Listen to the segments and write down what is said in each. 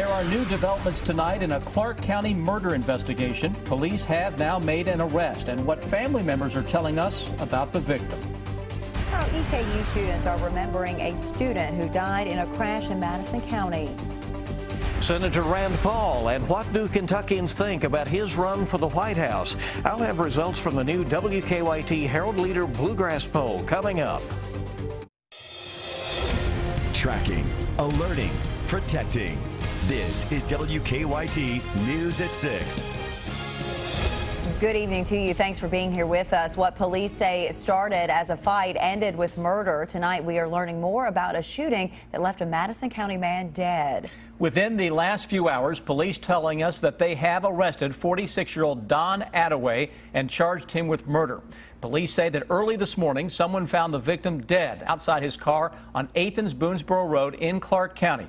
There are new developments tonight in a Clark County murder investigation. Police have now made an arrest, and what family members are telling us about the victim. Our EKU students are remembering a student who died in a crash in Madison County. Senator Rand Paul, and what do Kentuckians think about his run for the White House? I'll have results from the new WKYT Herald Leader Bluegrass Poll coming up. Tracking, alerting, protecting. This is WKYT News at 6. Good evening to you. Thanks for being here with us. What police say started as a fight ended with murder. Tonight we are learning more about a shooting that left a Madison County man dead. Within the last few hours, police telling us that they have arrested 46-year-old Don Attaway and charged him with murder. Police say that early this morning, someone found the victim dead outside his car on 8th and Boonesboro Road in Clark County.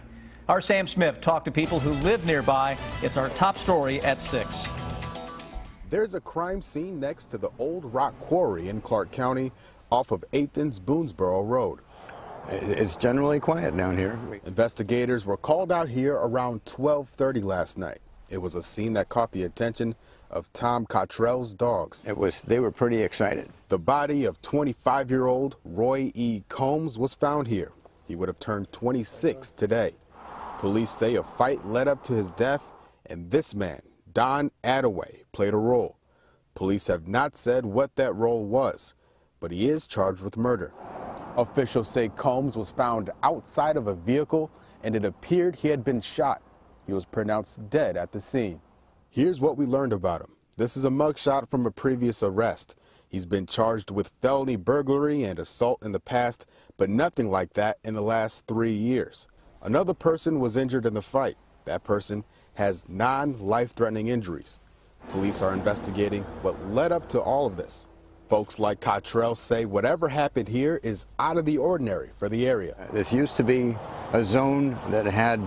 Our Sam Smith talked to people who live nearby. It's our top story at 6. There's a crime scene next to the old rock quarry in Clark County off of 8th and Boonesboro Road. It's generally quiet down here. Investigators were called out here around 12:30 last night. It was a scene that caught the attention of Tom Cottrell's dogs. They were pretty excited. The body of 25-year-old Roy E. Combs was found here. He would have turned 26 today. Police say a fight led up to his death, and this man, Don Attaway, played a role. Police have not said what that role was, but he is charged with murder. Officials say Combs was found outside of a vehicle, and it appeared he had been shot. He was pronounced dead at the scene. Here's what we learned about him. This is a mugshot from a previous arrest. He's been charged with felony burglary and assault in the past, but nothing like that in the last 3 years. Another person was injured in the fight. That person has non-life-threatening injuries. Police are investigating what led up to all of this. Folks like Cottrell say whatever happened here is out of the ordinary for the area. This used to be a zone that had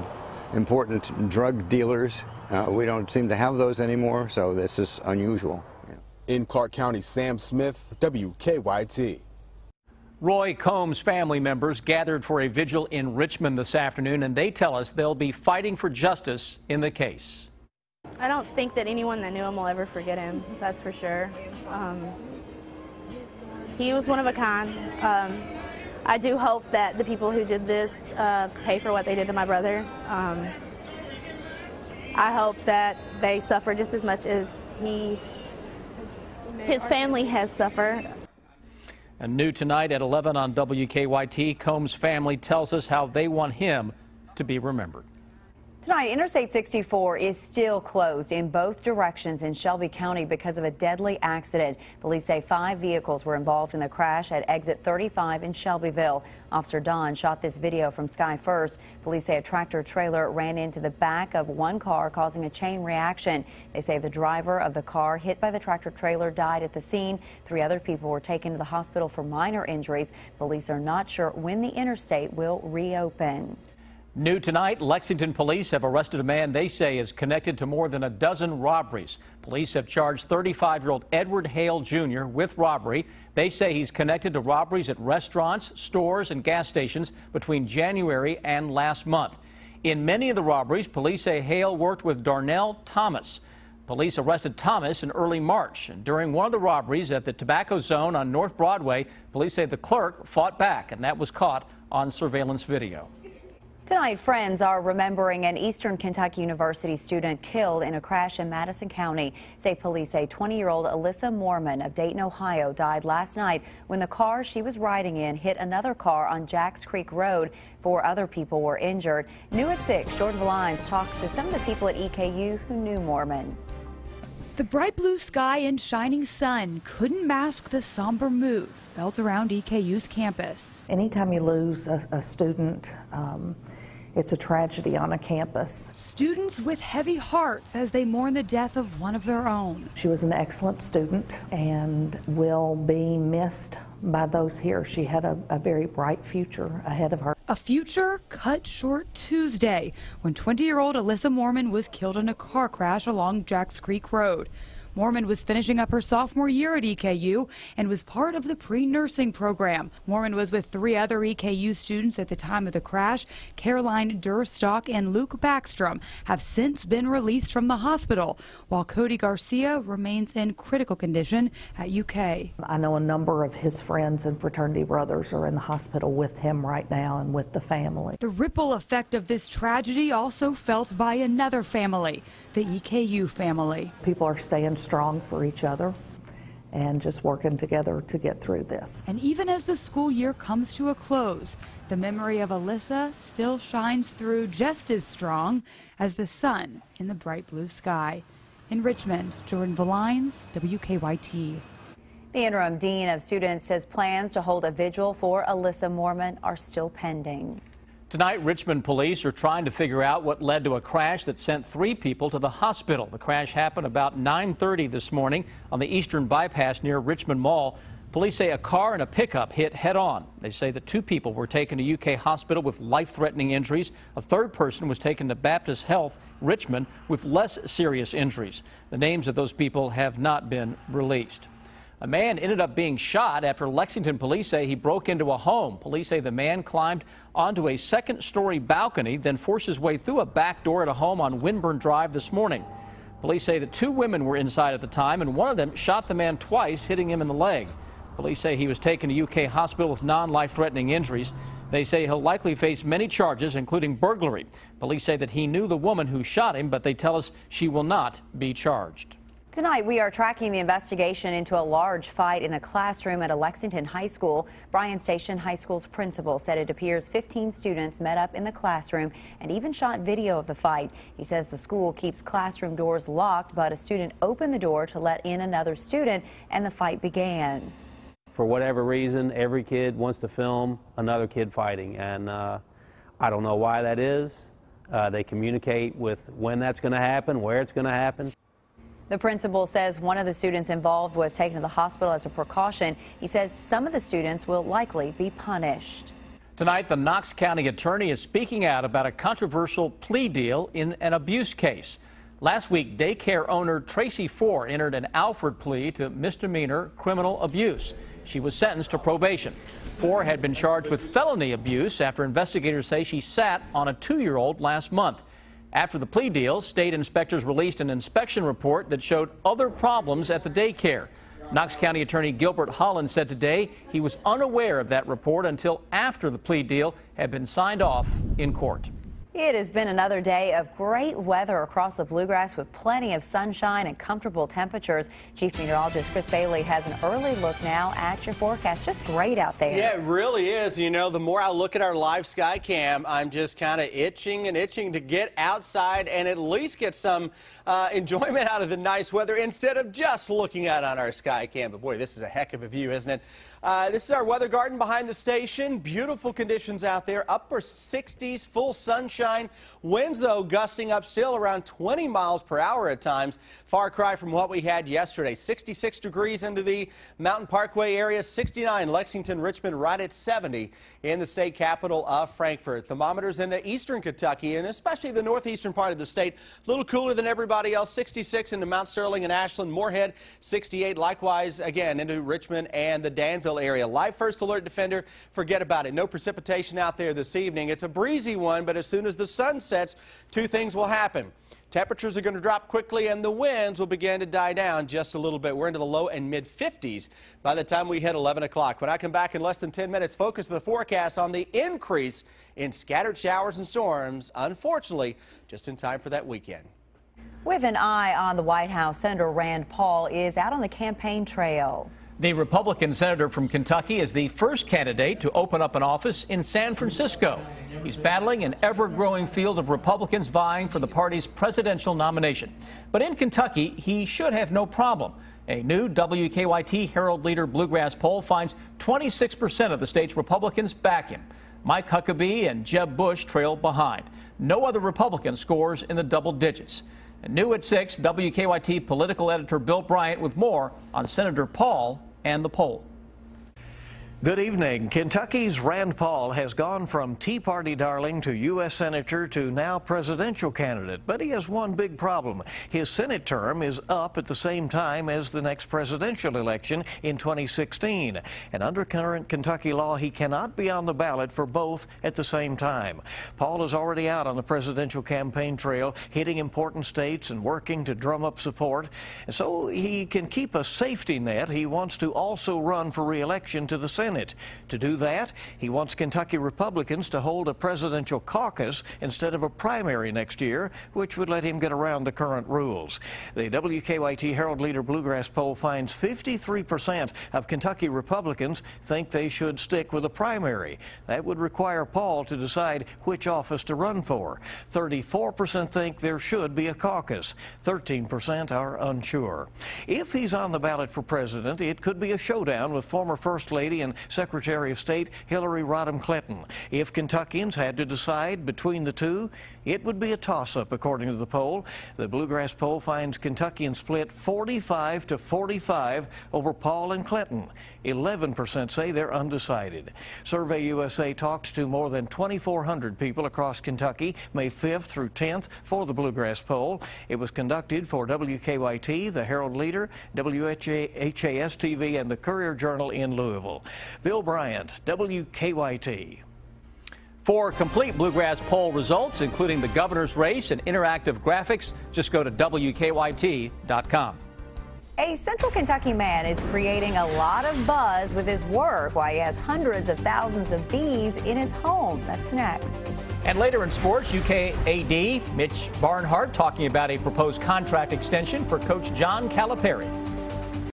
important drug dealers. We don't seem to have those anymore, so this is unusual. Yeah. In Clark County, Sam Smith, WKYT. Roy Combs' family members gathered for a vigil in Richmond this afternoon, and they tell us they'll be fighting for justice in the case. I don't think that anyone that knew him will ever forget him, that's for sure. He was one of a kind. I do hope that the people who did this pay for what they did to my brother. I hope that they suffer just as much as his family has suffered. And new tonight at 11 on WKYT, Combs' family tells us how they want him to be remembered. Tonight, Interstate 64 is still closed in both directions in Shelby County because of a deadly accident. Police say 5 vehicles were involved in the crash at exit 35 in Shelbyville. Officer Don shot this video from Sky First. Police say a tractor trailer ran into the back of one car, causing a chain reaction. They say the driver of the car hit by the tractor trailer died at the scene. 3 other people were taken to the hospital for minor injuries. Police are not sure when the interstate will reopen. New tonight, Lexington police have arrested a man they say is connected to more than a dozen robberies. Police have charged 35-year-old Edward Hale Jr. with robbery. They say he's connected to robberies at restaurants, stores, and gas stations between January and last month. In many of the robberies, police say Hale worked with Darnell Thomas. Police arrested Thomas in early March. And during one of the robberies at the Tobacco Zone on North Broadway, police say the clerk fought back, and that was caught on surveillance video. Tonight, friends are remembering an Eastern Kentucky University student killed in a crash in Madison County. State police say 20-year-old Alyssa Mormon of Dayton, Ohio, died last night when the car she was riding in hit another car on Jacks Creek Road. 4 other people were injured. New at 6, Jordan Valines talks to some of the people at EKU who knew Mormon. The bright blue sky and shining sun couldn't mask the somber mood felt around EKU's campus. Anytime you lose a student, it's a tragedy on a campus. Students with heavy hearts as they mourn the death of one of their own. She was an excellent student and will be missed by those here. She had a very bright future ahead of her. A future cut short Tuesday when 20-year-old Alyssa Mormon was killed in a car crash along Jacks Creek Road. Moorman was finishing up her sophomore year at EKU and was part of the pre-nursing program. Moorman was with 3 other EKU students at the time of the crash. Caroline Durstock and Luke Backstrom have since been released from the hospital, while Cody Garcia remains in critical condition at UK. I know a number of his friends and fraternity brothers are in the hospital with him right now and with the family. The ripple effect of this tragedy also felt by another family, the EKU family. People are staying strong for each other and just working together to get through this. And even as the school year comes to a close, the memory of Alyssa still shines through just as strong as the sun in the bright blue sky. In Richmond, Jordan Valines, WKYT. The interim dean of students says plans to hold a vigil for Alyssa Moorman are still pending. Tonight, Richmond police are trying to figure out what led to a crash that sent 3 people to the hospital. The crash happened about 9:30 this morning on the Eastern Bypass near Richmond Mall. Police say a car and a pickup hit head-on. They say that 2 people were taken to UK Hospital with life-threatening injuries. A 3rd person was taken to Baptist Health, Richmond, with less serious injuries. The names of those people have not been released. A man ended up being shot after Lexington police say he broke into a home. Police say the man climbed onto a 2nd-story balcony, then forced his way through a back door at a home on Winburn Drive this morning. Police say the 2 women were inside at the time, and one of them shot the man twice, hitting him in the leg. Police say he was taken to UK Hospital with non-life-threatening injuries. They say he'll likely face many charges, including burglary. Police say that he knew the woman who shot him, but they tell us she will not be charged. Tonight, we are tracking the investigation into a large fight in a classroom at a Lexington high school. Bryan Station High School's principal said it appears 15 students met up in the classroom and even shot video of the fight. He says the school keeps classroom doors locked, but a student opened the door to let in another student, and the fight began. For whatever reason, every kid wants to film another kid fighting, and I don't know why that is. They communicate with when that's going to happen, where it's going to happen. The principal says one of the students involved was taken to the hospital as a precaution. He says some of the students will likely be punished. Tonight, the Knox County attorney is speaking out about a controversial plea deal in an abuse case. Last week, daycare owner Tracy Ford entered an Alford plea to misdemeanor criminal abuse. She was sentenced to probation. Ford had been charged with felony abuse after investigators say she sat on a 2-year-old last month. After the plea deal, state inspectors released an inspection report that showed other problems at the daycare. Knox County Attorney Gilbert Holland said today he was unaware of that report until after the plea deal had been signed off in court. It has been another day of great weather across the Bluegrass with plenty of sunshine and comfortable temperatures. Chief Meteorologist Chris Bailey has an early look now at your forecast. Just great out there. Yeah, it really is. You know, the more I look at our live sky cam, I'm just kind of itching to get outside and at least get some enjoyment out of the nice weather instead of just looking out on our sky cam. But boy, this is a heck of a view, isn't it? This is our weather garden behind the station. Beautiful conditions out there. Upper 60s, full sunshine. Winds, though, gusting up still around 20 miles per hour at times. Far cry from what we had yesterday. 66 degrees into the Mountain Parkway area. 69 Lexington, Richmond, right at 70 in the state capital of Frankfort. Thermometers into eastern Kentucky and especially the northeastern part of the state. A little cooler than everybody else. 66 into Mount Sterling and Ashland. Moorhead, 68. Likewise, again, into Richmond and the Danville area. Live first alert defender, forget about it. No precipitation out there this evening. It's a breezy one, but as soon as the sun sets, 2 things will happen. Temperatures are going to drop quickly and the winds will begin to die down just a little bit. We're into the low and mid 50s by the time we hit 11 o'clock. When I come back in less than 10 minutes, focus the forecast on the increase in scattered showers and storms, unfortunately, just in time for that weekend. With an eye on the White House, Senator Rand Paul is out on the campaign trail. The Republican senator from Kentucky is the first candidate to open up an office in San Francisco. He's battling an ever-growing field of Republicans vying for the party's presidential nomination. But in Kentucky, he should have no problem. A new WKYT Herald Leader Bluegrass poll finds 26% of the state's Republicans back him. Mike Huckabee and Jeb Bush trail behind. No other Republican scores in the double digits. And new at 6, WKYT political editor Bill Bryant with more on Senator Paul and the poll. Good evening. Kentucky's Rand Paul has gone from Tea Party darling to U.S. Senator to now presidential candidate. But he has one big problem. His Senate term is up at the same time as the next presidential election in 2016. And under current Kentucky law, he cannot be on the ballot for both at the same time. Paul is already out on the presidential campaign trail, hitting important states and working to drum up support. And so he can keep a safety net. He wants to also run for re-election to the Senate. To do that, he wants Kentucky Republicans to hold a presidential caucus instead of a primary next year, which would let him get around the current rules. The WKYT Herald Leader Bluegrass Poll finds 53% of Kentucky Republicans think they should stick with a primary. That would require Paul to decide which office to run for. 34% think there should be a caucus. 13% are unsure. If he's on the ballot for president, it could be a showdown with former First Lady and Secretary of State Hillary Rodham Clinton. If Kentuckians had to decide between the two, it would be a toss-up, according to the poll. The Bluegrass Poll finds Kentuckians split 45 to 45 over Paul and Clinton. 11% say they're undecided. Survey USA talked to more than 2,400 people across Kentucky May 5th through 10th for the Bluegrass Poll. It was conducted for WKYT, the Herald Leader, WHAS-TV, and the Courier-Journal in Louisville. Bill Bryant, WKYT. For complete Bluegrass Poll results, including the governor's race and interactive graphics, just go to WKYT.com. A Central Kentucky man is creating a lot of buzz with his work while he has hundreds of thousands of bees in his home. That's next. And later in sports, UK AD Mitch Barnhart talking about a proposed contract extension for Coach John Calipari.